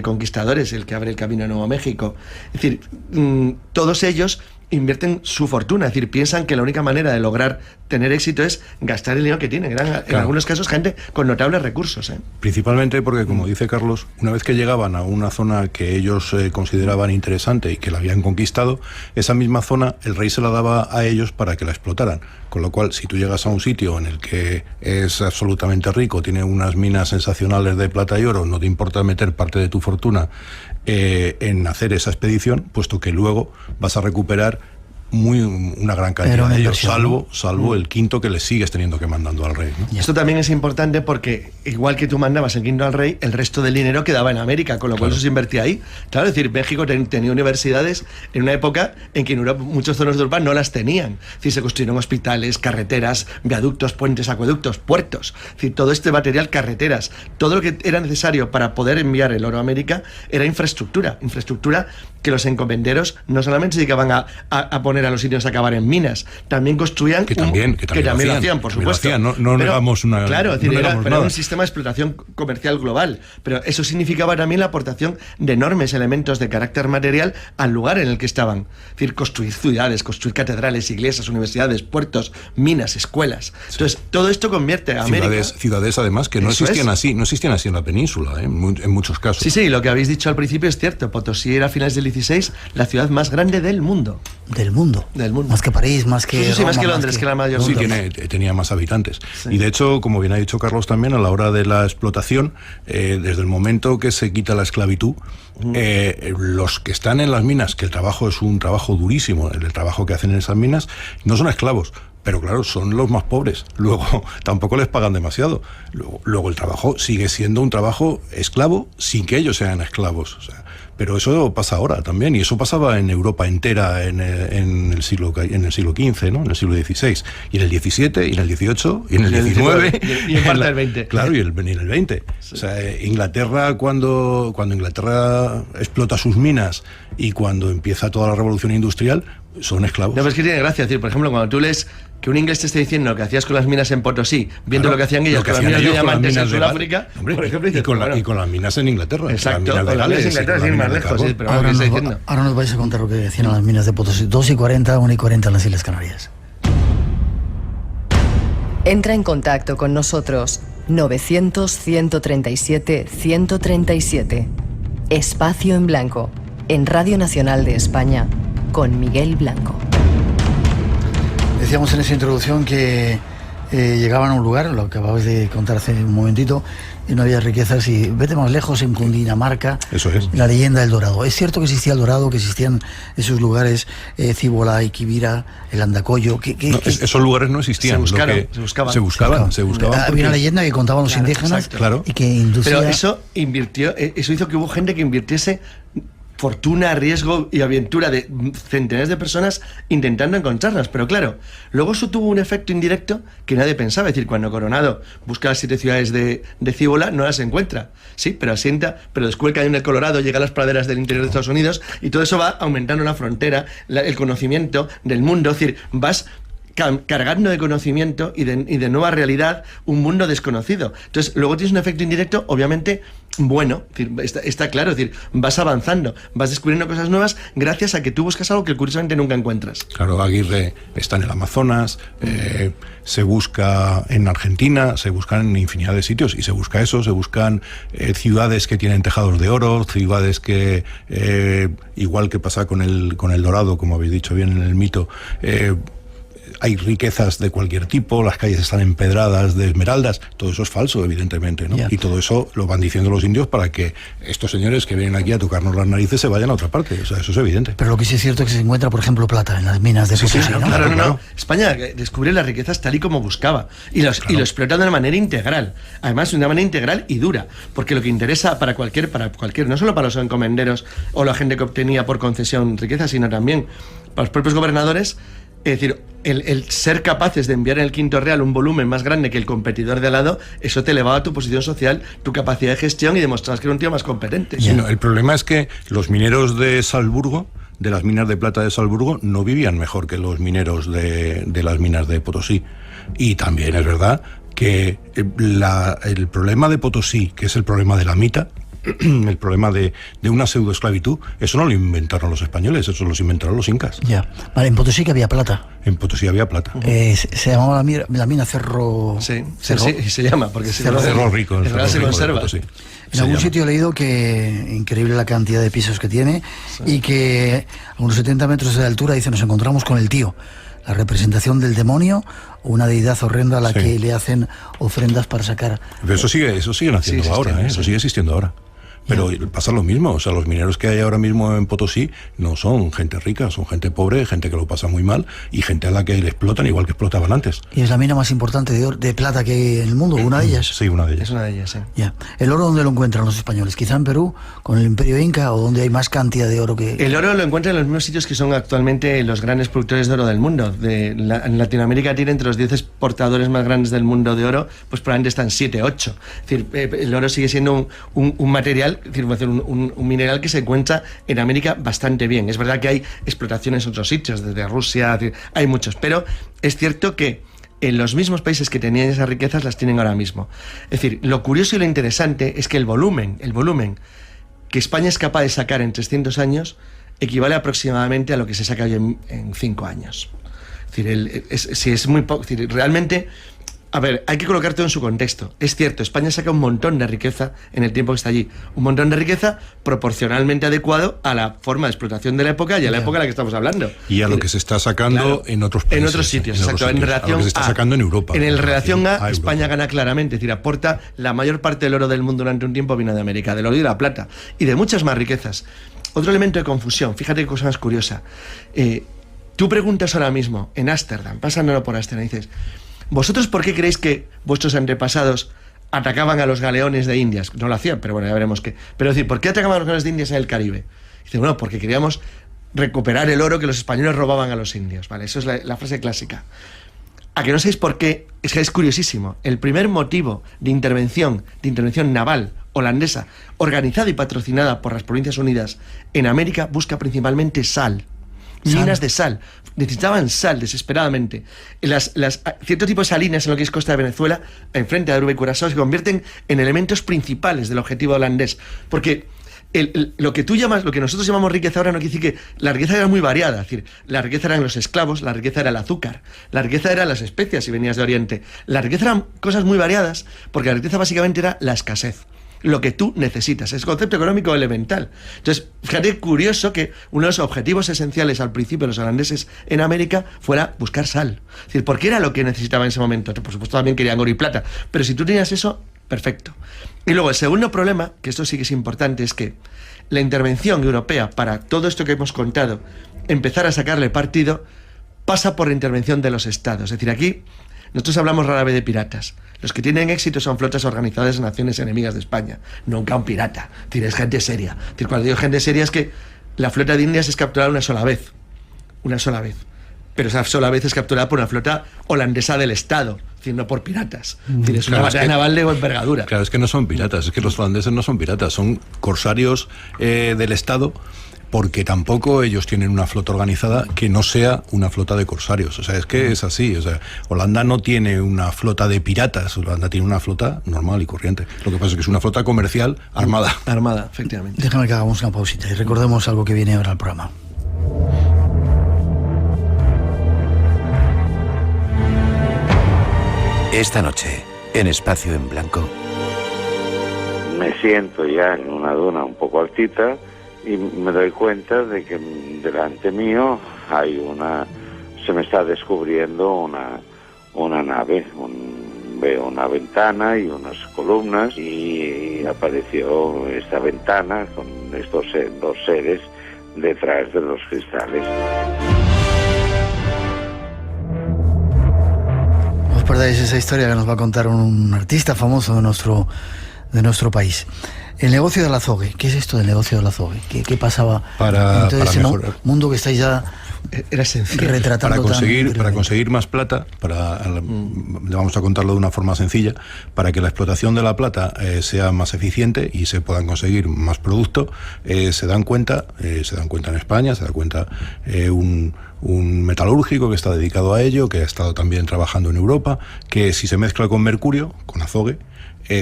conquistadores, el que abre el camino a Nuevo México. Es decir, todos ellos invierten su fortuna, es decir, piensan que la única manera de lograr tener éxito es gastar el dinero que tienen. Eran, en algunos casos, gente con notables recursos. Principalmente porque, como dice Carlos, una vez que llegaban a una zona que ellos consideraban interesante y que la habían conquistado, esa misma zona el rey se la daba a ellos para que la explotaran. Con lo cual, si tú llegas a un sitio en el que es absolutamente rico, tiene unas minas sensacionales de plata y oro, no te importa meter parte de tu fortuna en hacer esa expedición, puesto que luego vas a recuperar una gran cantidad de ellos, salvo el quinto que le sigues teniendo que mandando al rey, ¿no? Y esto también es importante porque, igual que tú mandabas el quinto al rey, el resto del dinero quedaba en América, con lo cual eso se invertía ahí. Claro, es decir, México tenía universidades en una época en que en Europa, muchas zonas de Europa no las tenían. Es decir, se construyeron hospitales, carreteras, viaductos, puentes, acueductos, puertos. Es decir, todo este material, carreteras, todo lo que era necesario para poder enviar el oro a América era infraestructura que los encomenderos no solamente se dedicaban a poner a los indios a acabar en minas, también construían que también lo hacían, por supuesto. No negamos una. Claro, es decir, era un sistema de explotación comercial global, pero eso significaba también la aportación de enormes elementos de carácter material al lugar en el que estaban. Es decir, construir ciudades, construir catedrales, iglesias, universidades, puertos, minas, escuelas. Entonces, todo esto convierte a América. Ciudades además que no existían así en la península, en muchos casos. Sí, lo que habéis dicho al principio es cierto. Potosí era a finales del 16 la ciudad más grande del mundo. Del mundo. Más que París, más que Roma, más que Londres, que la mayor. Sí, tenía más habitantes. Sí. Y de hecho, como bien ha dicho Carlos también, a la hora de la explotación, desde el momento que se quita la esclavitud, los que están en las minas, que el trabajo es un trabajo durísimo, el trabajo que hacen en esas minas, no son esclavos. Pero claro, son los más pobres. Luego, tampoco les pagan demasiado. Luego el trabajo sigue siendo un trabajo esclavo sin que ellos sean esclavos. O sea, pero eso pasa ahora también, y eso pasaba en Europa entera en el siglo XV, ¿no? En el siglo XVI, y en el XVII, y en el XVIII, y en el XIX. Y en parte del XX. Claro, y en el XX. Sí. O sea, Inglaterra, cuando Inglaterra explota sus minas y cuando empieza toda la revolución industrial, son esclavos. No, pero es que tiene gracia. Es decir, por ejemplo, cuando tú lees que un inglés te esté diciendo lo que hacías con las minas en Potosí, viendo lo que hacían ellos con las minas de diamantes en Sudáfrica, por ejemplo, y con las minas en Inglaterra. Exacto, con las minas en Inglaterra, sin más lejos. Sí, pero ahora nos vais a contar lo que decían las minas de Potosí. 2:40, 1:40 en las Islas Canarias. Entra en contacto con nosotros. 900-137-137. Espacio en Blanco. En Radio Nacional de España. Con Miguel Blanco. Decíamos en esa introducción que llegaban a un lugar, lo que acababas de contar hace un momentito, y no había riquezas, y vete más lejos, en Cundinamarca, eso es. La leyenda del Dorado. Es cierto que existía el Dorado, que existían esos lugares, Cíbola, Iquibira, el Andacollo. Esos lugares no existían. Se buscaban. Había una leyenda que contaban los indígenas, y que inducía... Pero eso hizo que hubo gente que invirtiese fortuna, riesgo y aventura de centenares de personas intentando encontrarlas. Pero claro, luego eso tuvo un efecto indirecto que nadie pensaba. Es decir, cuando Coronado busca las 7 ciudades de Cíbola, no las encuentra. Sí, pero descubre que hay en el Colorado, llega a las praderas del interior de Estados Unidos, y todo eso va aumentando la frontera, el conocimiento del mundo. Es decir, vas cargando de conocimiento y de nueva realidad un mundo desconocido. Entonces, luego tienes un efecto indirecto, obviamente, bueno, está claro, es decir, vas avanzando, vas descubriendo cosas nuevas gracias a que tú buscas algo que curiosamente nunca encuentras. Claro, Aguirre está en el Amazonas, se busca en Argentina, se buscan en infinidad de sitios, y se buscan ciudades que tienen tejados de oro, ciudades que, igual que pasa con el Dorado, como habéis dicho bien en el mito, hay riquezas de cualquier tipo, las calles están empedradas de esmeraldas, todo eso es falso, evidentemente, ¿no? Y todo eso lo van diciendo los indios para que estos señores que vienen aquí a tocarnos las narices se vayan a otra parte, o sea, eso es evidente. Pero lo que sí es cierto es que se encuentra, por ejemplo, plata en las minas de Potosí, ¿no? Claro. España descubre las riquezas tal y como buscaba y lo explota de una manera integral, además de una manera integral y dura, porque lo que interesa para cualquier, no solo para los encomenderos o la gente que obtenía por concesión riqueza, sino también para los propios gobernadores. Es decir, el ser capaces de enviar en el Quinto Real un volumen más grande que el competidor de al lado, eso te elevaba tu posición social, tu capacidad de gestión y demostrabas que era un tío más competente. Sí, no, el problema es que los mineros de Salzburgo, de las minas de plata de Salzburgo, no vivían mejor que los mineros de las minas de Potosí. Y también es verdad que el problema de Potosí, que es el problema de la mita, el problema de una pseudoesclavitud, eso no lo inventaron los españoles, eso los inventaron los incas. Ya. Vale, en Potosí que había plata. En Potosí había plata. Se llamaba la mina Cerro... Sí, se llama, porque Cerro Rico. El Cerro se conserva. En algún sitio he leído que increíble la cantidad de pisos que tiene y que a unos 70 metros de altura, dice, nos encontramos con el tío, la representación del demonio o una deidad horrenda a la que le hacen ofrendas para sacar... Pero eso siguen haciendo ahora, eso sigue existiendo ahora. Pero pasa lo mismo, o sea, los mineros que hay ahora mismo en Potosí no son gente rica, son gente pobre, gente que lo pasa muy mal y gente a la que le explotan igual que explotaban antes. ¿Y es la mina más importante de plata que hay en el mundo? ¿Una de ellas? Sí, una de ellas. Es una de ellas, sí. Ya. ¿El oro dónde lo encuentran los españoles? ¿Quizá en Perú, con el Imperio Inca, o donde hay más cantidad de oro que...? El oro lo encuentran en los mismos sitios que son actualmente los grandes productores de oro del mundo. En Latinoamérica tiene entre los 10 exportadores más grandes del mundo de oro, pues probablemente están 7, 8. Es decir, el oro sigue siendo un material, es decir, un mineral que se encuentra en América bastante bien. Es verdad que hay explotaciones en otros sitios, desde Rusia, hay muchos, pero es cierto que en los mismos países que tenían esas riquezas las tienen ahora mismo. Es decir, lo curioso y lo interesante es que el volumen que España es capaz de sacar en 300 años equivale aproximadamente a lo que se saca hoy en 5 años. Es decir, si es muy poco, es decir, realmente... A ver, hay que colocar todo en su contexto. Es cierto, España saca un montón de riqueza en el tiempo que está allí. Un montón de riqueza proporcionalmente adecuado a la forma de explotación de la época y a la época de la que estamos hablando. Y a lo que se está sacando en otros países. En otros sitios, exacto. En relación a lo que se está sacando en Europa. En relación a España gana claramente. Es decir, aporta la mayor parte del oro del mundo durante un tiempo vino de América, del oro y de la plata. Y de muchas más riquezas. Otro elemento de confusión, fíjate qué cosa más curiosa. Tú preguntas ahora mismo, en Ámsterdam, pasándolo por Ámsterdam, dices... ¿Vosotros por qué creéis que vuestros antepasados atacaban a los galeones de Indias? No lo hacían, pero bueno, ya veremos qué. Pero es decir, ¿por qué atacaban a los galeones de Indias en el Caribe? Dice, bueno, porque queríamos recuperar el oro que los españoles robaban a los indios. Vale, eso es la frase clásica. A que no sabéis por qué, es que es curiosísimo. El primer motivo de intervención naval holandesa, organizada y patrocinada por las Provincias Unidas en América, busca principalmente minas de sal. Necesitaban sal desesperadamente. Cierto tipo de salinas en lo que es costa de Venezuela, enfrente de Aruba y Curazao, se convierten en elementos principales del objetivo holandés. Porque lo que nosotros llamamos riqueza ahora no quiere decir que la riqueza era muy variada. Es decir, la riqueza eran los esclavos, la riqueza era el azúcar, la riqueza eran las especias si venías de Oriente. La riqueza eran cosas muy variadas, porque la riqueza básicamente era la escasez. Lo que tú necesitas, es concepto económico elemental. Entonces, fíjate, curioso que uno de los objetivos esenciales al principio de los holandeses en América fuera buscar sal. Es decir, porque era lo que necesitaban en ese momento. Por supuesto también querían oro y plata, pero si tú tenías eso, perfecto. Y luego el segundo problema, que esto sí que es importante, es que la intervención europea para todo esto que hemos contado, empezar a sacarle partido, pasa por la intervención de los estados. Es decir, aquí nosotros hablamos rara vez de piratas. Los que tienen éxito son flotas organizadas en naciones enemigas de España. Nunca un pirata. Es decir, es gente seria. Es decir, cuando digo gente seria es que la flota de Indias es capturada una sola vez. Una sola vez. Pero esa sola vez es capturada por una flota holandesa del Estado. Es decir, no por piratas. Es decir, es una batalla naval de envergadura. Claro, es que no son piratas. Es que los holandeses no son piratas. Son corsarios del Estado, porque tampoco ellos tienen una flota organizada que no sea una flota de corsarios. O sea, es que es así. O sea, Holanda no tiene una flota de piratas, Holanda tiene una flota normal y corriente. Lo que pasa es que es una flota comercial armada. Armada, efectivamente. Déjame que hagamos una pausita y recordemos algo que viene ahora al programa. Esta noche, en Espacio en Blanco. Me siento ya en una duna un poco altita y me doy cuenta de que delante mío hay una se me está descubriendo una nave, veo una ventana y unas columnas y apareció esta ventana con estos dos seres detrás de los cristales. No os perdáis esa historia que nos va a contar un artista famoso de nuestro país. El negocio del azogue. ¿Qué es esto del negocio del azogue? ¿Qué pasaba en todo ese mundo que estáis ya retratando? Para conseguir más plata, le vamos a contarlo de una forma sencilla, para que la explotación de la plata sea más eficiente y se puedan conseguir más producto, se dan cuenta en España, se da cuenta un metalúrgico que está dedicado a ello, que ha estado también trabajando en Europa, que si se mezcla con mercurio, con azogue,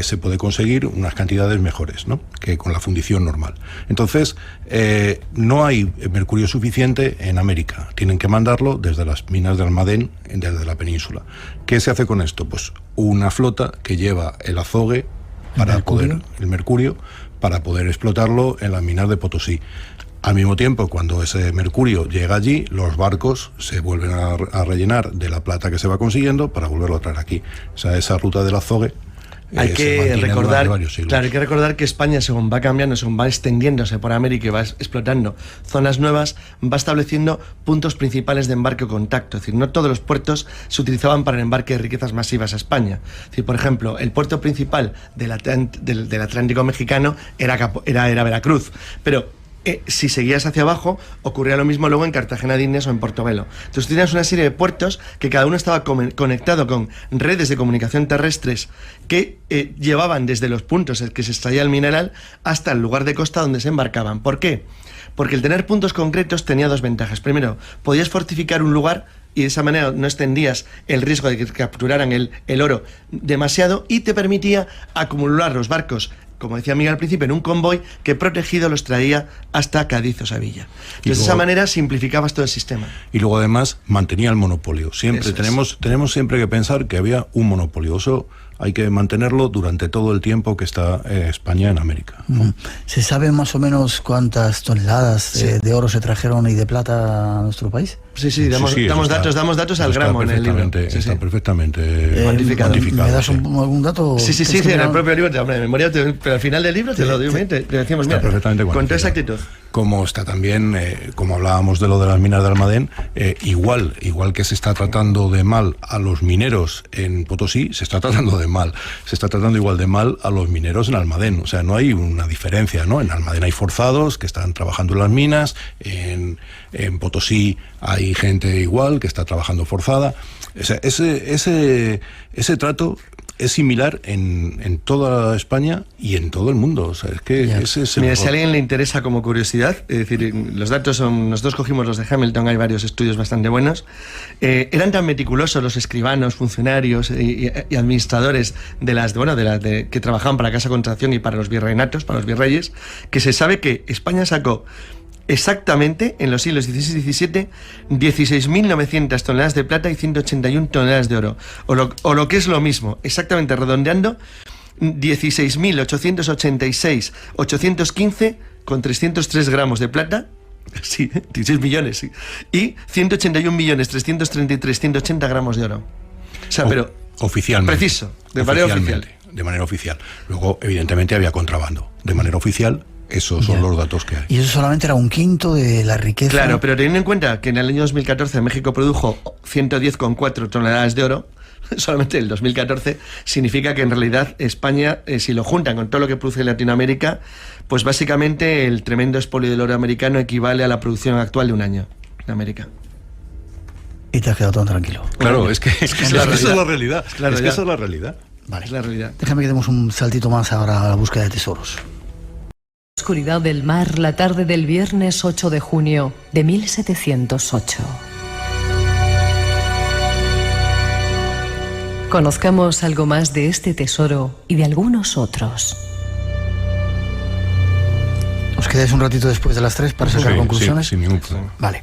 se puede conseguir unas cantidades mejores, ¿no?, que con la fundición normal. Entonces, no hay mercurio suficiente en América. Tienen que mandarlo desde las minas de Almadén, desde la península. ¿Qué se hace con esto? Pues una flota que lleva el azogue, el mercurio, para poder explotarlo en las minas de Potosí. Al mismo tiempo, cuando ese mercurio llega allí, los barcos se vuelven a rellenar de la plata que se va consiguiendo para volverlo a traer aquí. O sea, esa ruta del azogue hay que recordar que España, según va cambiando, según va extendiéndose por América y va explotando zonas nuevas, va estableciendo puntos principales de embarque o contacto. Es decir, no todos los puertos se utilizaban para el embarque de riquezas masivas a España. Es decir, por ejemplo, el puerto principal del Atlántico mexicano era Veracruz, pero si seguías hacia abajo, ocurría lo mismo luego en Cartagena de Indias o en Portobelo. Entonces tenías una serie de puertos que cada uno estaba conectado con redes de comunicación terrestres que llevaban desde los puntos en que se extraía el mineral hasta el lugar de costa donde se embarcaban. ¿Por qué? Porque el tener puntos concretos tenía dos ventajas. Primero, podías fortificar un lugar y de esa manera no extendías el riesgo de que capturaran el oro demasiado, y te permitía acumular los barcos, como decía Miguel al principio, en un convoy que protegido los traía hasta Cádiz o Sevilla. Entonces, de esa manera simplificabas todo el sistema. Y luego además mantenía el monopolio. Siempre tenemos siempre que pensar que había un monopolio. Eso hay que mantenerlo durante todo el tiempo que está España en América. ¿Se sabe más o menos cuántas toneladas de oro se trajeron y de plata a nuestro país? Sí, damos datos al gramo en el libro. Está perfectamente cuantificado. ¿Me das algún dato? Sí, en el propio libro, de memoria, pero al final del libro te lo digo, te decimos, mira, perfectamente con toda exactitud. Como está también, como hablábamos de lo de las minas de Almadén, igual que se está tratando de mal a los mineros en Potosí, se está tratando igual de mal a los mineros en Almadén. O sea, no hay una diferencia, ¿no? En Almadén hay forzados que están trabajando en las minas, en Potosí hay gente igual que está trabajando forzada. O sea, ese trato es similar en toda España y en todo el mundo. O sea, es que ese es el Mira, si a alguien le interesa como curiosidad, es decir, los datos son, nosotros cogimos los de Hamilton, hay varios estudios bastante buenos. Eran tan meticulosos los escribanos, funcionarios y administradores que trabajaban para la Casa de Contratación y para los virreinatos, para los virreyes, que se sabe que España sacó exactamente en los siglos XVI y XVII 16.900 toneladas de plata y 181 toneladas de oro, o lo que es lo mismo, exactamente redondeando, 16.886.815 con 303 gramos de plata, sí, 16 millones, sí, y 181.333.180 gramos de oro. O sea, pero oficialmente. Preciso, de manera oficial. De manera oficial. Luego, evidentemente, había contrabando. De manera oficial, esos son los datos que hay. Y eso solamente era un quinto de la riqueza. Claro, pero teniendo en cuenta que en el año 2014 México produjo 110,4 toneladas de oro, solamente el 2014, significa que en realidad España, si lo juntan con todo lo que produce Latinoamérica, pues básicamente el tremendo expolio del oro americano equivale a la producción actual de un año en América. Y te has quedado tan tranquilo. Claro, es que esa es la realidad. Claro, esa es la realidad. Vale. Es la realidad. Déjame que demos un saltito más ahora a la búsqueda de tesoros. Oscuridad del mar, la tarde del viernes 8 de junio de 1708. Conozcamos algo más de este tesoro y de algunos otros. ¿Os quedáis un ratito después de las 3 para sacar conclusiones? Sí, sin ningún problema. Vale.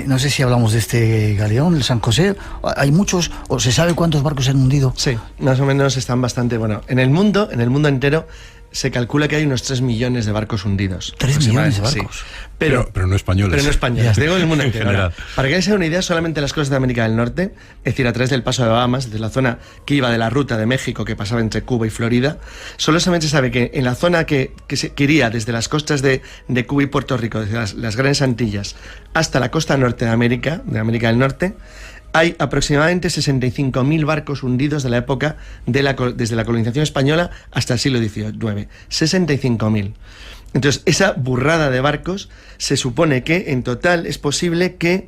No sé si hablamos de este galeón, el San José. ¿Hay muchos? ¿O se sabe cuántos barcos se han hundido? Sí, más o menos están bastante... Bueno, en el mundo entero, se calcula que hay unos 3 millones de barcos hundidos. 3 millones de barcos. Sí. Pero no españoles. Pero no españoles, digo en el mundo entero. general. Para que se den una idea, solamente las costas de América del Norte, es decir, a través del Paso de Bahamas, desde la zona que iba de la ruta de México que pasaba entre Cuba y Florida, solamente se sabe que en la zona que iría desde las costas de Cuba y Puerto Rico, desde las Grandes Antillas, hasta la costa norte de América del Norte, hay aproximadamente 65.000 barcos hundidos de la época desde la colonización española hasta el siglo XIX. 65.000. Entonces, esa burrada de barcos, se supone que en total es posible que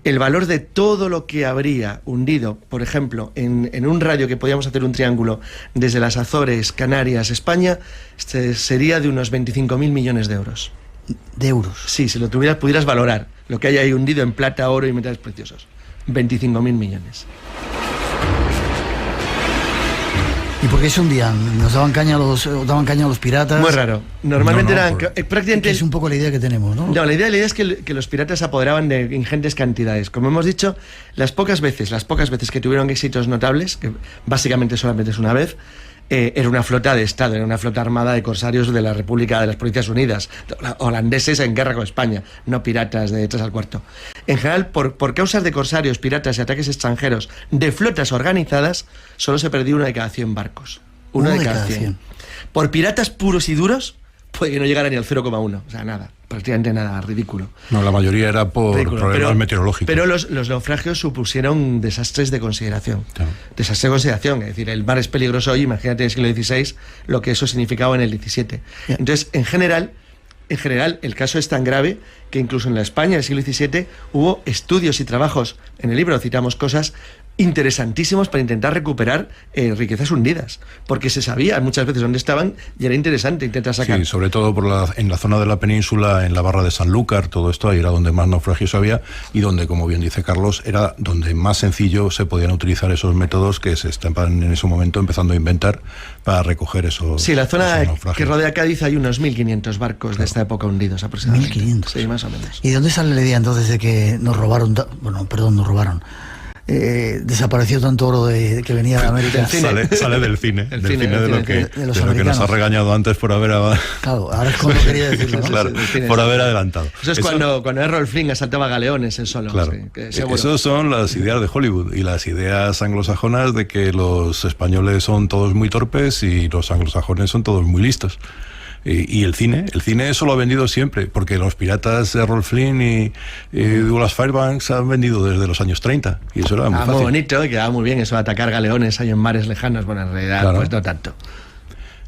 el valor de todo lo que habría hundido, por ejemplo, en un radio que podíamos hacer un triángulo desde las Azores, Canarias, España, sería de unos 25.000 millones de euros. ¿De euros? Sí, si lo pudieras valorar, lo que hay ahí hundido en plata, oro y metales preciosos. 25.000 millones. ¿Y por qué se hundían? ¿Nos daban caña a los piratas? Muy raro. Normalmente eran prácticamente... Es un poco la idea que tenemos, ¿no? No, la idea es que los piratas se apoderaban de ingentes cantidades. Como hemos dicho, las pocas veces que tuvieron éxitos notables, que básicamente solamente es una vez, era una flota de Estado, era una flota armada de corsarios de la República de las Provincias Unidas, holandeses en guerra con España, no piratas de 3 al cuarto. En general, por causas de corsarios, piratas y ataques extranjeros de flotas organizadas, solo se perdió 1 de cada 100 barcos. 1 de cada 100. Por piratas puros y duros, puede que no llegara ni al 0,1, o sea, nada, prácticamente nada, ridículo. No, la mayoría era por problemas meteorológicos. Pero los naufragios supusieron desastres de consideración. Claro. Desastres de consideración, es decir, el mar es peligroso hoy, imagínate en el siglo XVI lo que eso significaba en el XVII. Entonces, en general, el caso es tan grave que incluso en la España del siglo XVII hubo estudios y trabajos, en el libro citamos cosas interesantísimos para intentar recuperar riquezas hundidas, porque se sabía muchas veces dónde estaban y era interesante intentar sacar. Sí, sobre todo en la zona de la península, en la barra de Sanlúcar, todo esto ahí era donde más naufragios había y donde, como bien dice Carlos, era donde más sencillo se podían utilizar esos métodos que se estaban en ese momento empezando a inventar para recoger esos. Sí, la zona que rodea Cádiz hay unos 1.500 barcos de esta época hundidos aproximadamente. 1.500. Sí, más o menos. ¿Y de dónde sale la idea entonces de que nos robaron? Nos robaron. Desapareció tanto oro que venía de América. Sale del cine, de lo que nos ha regañado antes por haber... Claro, ahora es como quería decirlo, ¿no? Claro, por haber adelantado. Eso es cuando Errol Flynn asaltaba galeones él solo. Claro. Sí, esas son las ideas de Hollywood y las ideas anglosajonas de que los españoles son todos muy torpes y los anglosajones son todos muy listos. Y el cine eso lo ha vendido siempre, porque los piratas de Errol Flynn y Douglas Fairbanks han vendido desde los años 30, y eso era muy fácil. Muy bonito, y quedaba muy bien eso de atacar galeones ahí en mares lejanos. Bueno, en realidad, claro, pues no tanto.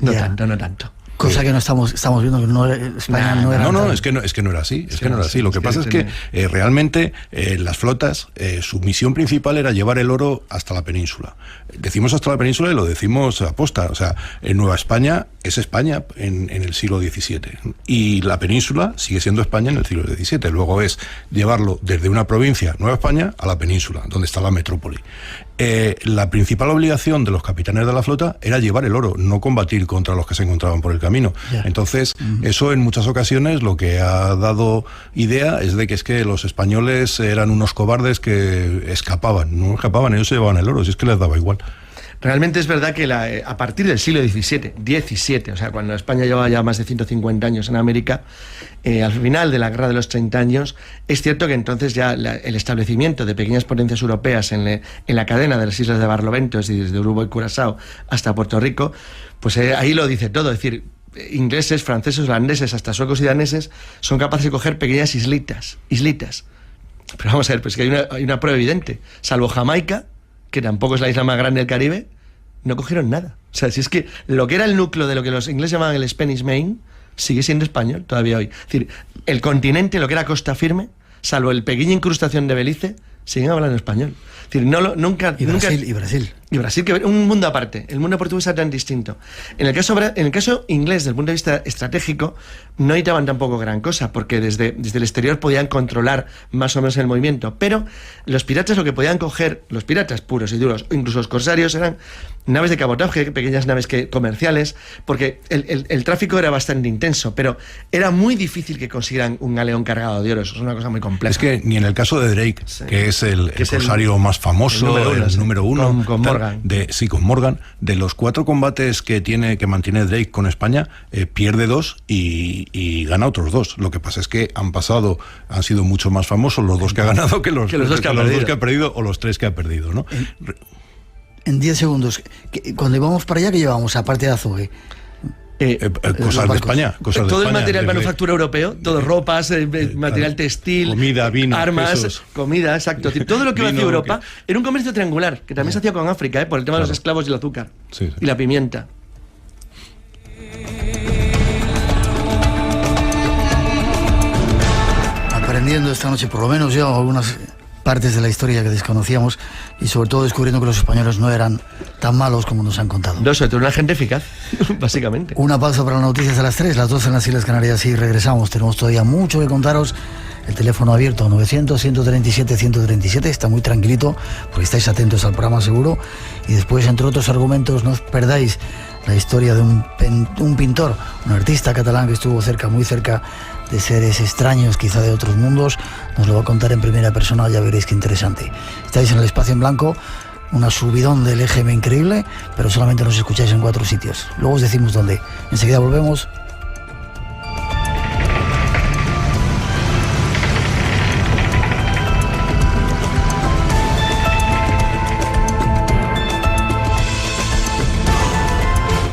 No tanto. Cosa que no estamos viendo que España no era. No, es que no era así. Es que no era así. Lo que pasa es que realmente las flotas, su misión principal era llevar el oro hasta la península. Decimos hasta la península y lo decimos aposta. O sea, en Nueva España es España en el siglo XVII. Y la península sigue siendo España en el siglo XVII. Luego es llevarlo desde una provincia, Nueva España, a la península, donde está la metrópoli. La principal obligación de los capitanes de la flota era llevar el oro, no combatir contra los que se encontraban por el camino. Entonces, eso en muchas ocasiones lo que ha dado idea es de que los españoles eran unos cobardes que escapaban. No escapaban, ellos se llevaban el oro, si es que les daba igual. Realmente es verdad que a partir del siglo XVII, o sea, cuando España llevaba ya más de 150 años en América, al final de la Guerra de los 30 años, es cierto que entonces ya el establecimiento de pequeñas potencias europeas en la cadena de las islas de Barlovento, es decir, desde Uruguay y Curazao hasta Puerto Rico, pues ahí lo dice todo, es decir, ingleses, franceses, holandeses, hasta suecos y daneses son capaces de coger pequeñas islitas. Pero vamos a ver, pues que hay una prueba evidente, salvo Jamaica, que tampoco es la isla más grande del Caribe, no cogieron nada. O sea, si es que lo que era el núcleo de lo que los ingleses llamaban el Spanish Main, sigue siendo español todavía hoy. Es decir, el continente, lo que era costa firme, salvo el pequeña incrustación de Belice, siguen hablando español. Es decir, nunca... Y Brasil. Y Brasil, que un mundo aparte. El mundo portugués era tan distinto. En el caso inglés, desde el punto de vista estratégico, no necesitaban tampoco gran cosa, porque desde el exterior podían controlar más o menos el movimiento. Pero los piratas lo que podían coger, los piratas puros y duros, o incluso los corsarios, eran naves de cabotaje, pequeñas naves comerciales, porque el tráfico era bastante intenso, pero era muy difícil que consiguieran un galeón cargado de oro. Eso es una cosa muy compleja. Es que ni en el caso de Drake, que es el corsario más famoso, el número uno, con Morgan. Con Morgan. De los 4 combates que mantiene Drake con España, pierde 2 y gana otros 2. Lo que pasa es que han sido mucho más famosos los 2 que ha ganado que los 2 que ha perdido o los 3 que ha perdido, ¿no? En 10 segundos, cuando íbamos para allá, ¿qué llevábamos aparte de azogue? Cosas de España. Todo el material manufactura europeo, todo ropas, material textil, comida, vino, armas, quesos. comida, exacto. Todo lo que iba hacia Europa era un comercio triangular, que también se hacía con África, por el tema de los esclavos y el azúcar. Sí. Y la pimienta. Aprendiendo esta noche, por lo menos yo, algunas partes de la historia que desconocíamos y sobre todo descubriendo que los españoles no eran tan malos como nos han contado. No, sobre todo una gente eficaz, básicamente. Una pausa para las noticias a las 3, las 12 en las Islas Canarias y regresamos. Tenemos todavía mucho que contaros. El teléfono abierto 900-137-137, está muy tranquilito porque estáis atentos al programa seguro. Y después, entre otros argumentos, no os perdáis la historia de un pintor, un artista catalán que estuvo muy cerca de seres extraños, quizá de otros mundos. Nos lo va a contar en primera persona, ya veréis qué interesante. Estáis en el Espacio en Blanco, una subidón del EGM increíble, pero solamente nos escucháis en 4 sitios. Luego os decimos dónde. Enseguida volvemos.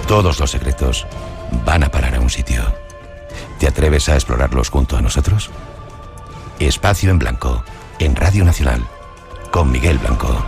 Todos los secretos van a parar a un sitio. ¿Te atreves a explorarlos junto a nosotros? Espacio en Blanco, en Radio Nacional, con Miguel Blanco.